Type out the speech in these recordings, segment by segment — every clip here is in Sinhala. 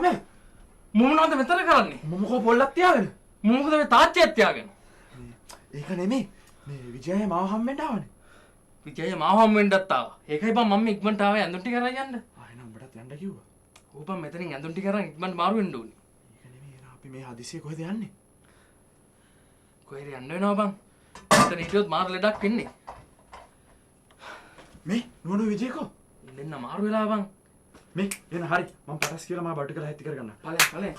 මම මොනවද මෙතන කරන්නේ? මොකෝ පොල්ලක් තියාගෙන. මොකද මේ තාච්චියක් තියාගෙන? ඒක නෙමෙයි. මේ විජය මාව හම්බෙන්න ආවනේ. විජය මාව හම්බෙන්නත් ආවා. ඒකයි බං මම ඉක්මනට ආවේ ඇඳුම් ටික අරන් යන්න. ආයෙනම් උඹටත් යන්න කිව්වා. ඌ බං මෙතනින් ඇඳුම් ටික අරන් ඉක්මනට මාරු වෙන්න ඕනේ. ඒක නෙමෙයි එන අපි මේ හදිසියෙ කොහෙද යන්නේ? කොහෙද යන්න වෙනව බං? මෙතන හිටියොත් මාර ලෙඩක් වෙන්නේ. මේ නෝනෝ විජයකෝ දෙන්න මාරු වෙලා බං. මේ එන හරි මම පටස් කියලා මම බඩු කරලා හැටි කරගන්න. ඵලෙන්.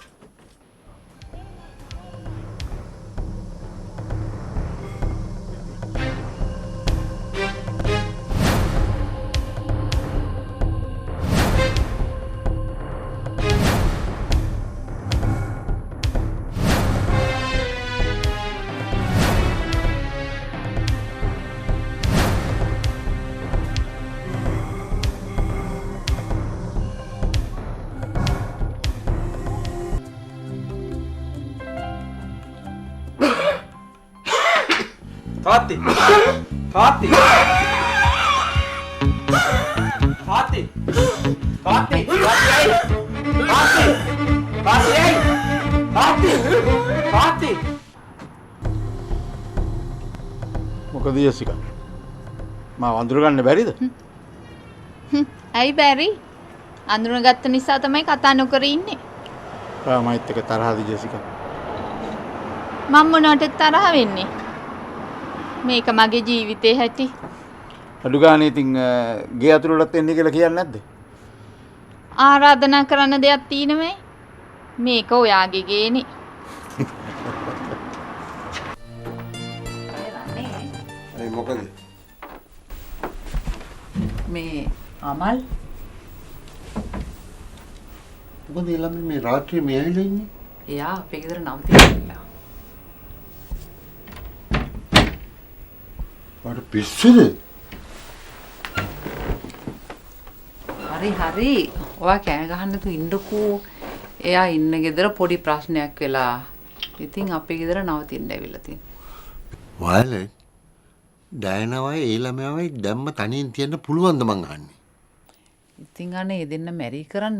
තාත්ති තාත්ති තාත්ති තාත්ති තාත්ති මොකද යසිකා මාව අඳුර ගන්න බැරිද? ඇයි බැරි? අඳුරගත්ත නිසා තමයි කතා නොකර ඉන්නේ. මයිත් එක තරහද ජෙසිකා? මම මොනවට තරහ වෙන්නේ? මේක මගේ ජීවිතේ හැටි. අඩු ගානේ ඉතින් ගේ අතුරටත් එන්නේ කියලා කියන්නේ නැද්ද? ආරාධනා කරන්න දෙයක් තියෙනවයි. මේක ඔයාගේ ගේනේ. ඒ මොකද? මේ අමල් මොකද ළමයි මේ රාත්‍රියේ මේ ඇවිල්ලා ඉන්නේ? එයා අපේ ගෙදර නවතිලා. වට පිස්සුද? හරි. ඔයා කෑ ගහන්න තු ඉන්නකෝ. එයා ඉන්න ගෙදර පොඩි ප්‍රශ්නයක් වෙලා. ඉතින් අපේ ගෙදර නවතින්න ඇවිල්ලා තියෙනවා. වයලට් ඩයනාවයි ඒ ළමයාවයි දැම්ම තනියෙන් තියන්න පුළුවන්ද මං අහන්නේ? ඉතින් අනේ දෙන්න මැරි කරන්න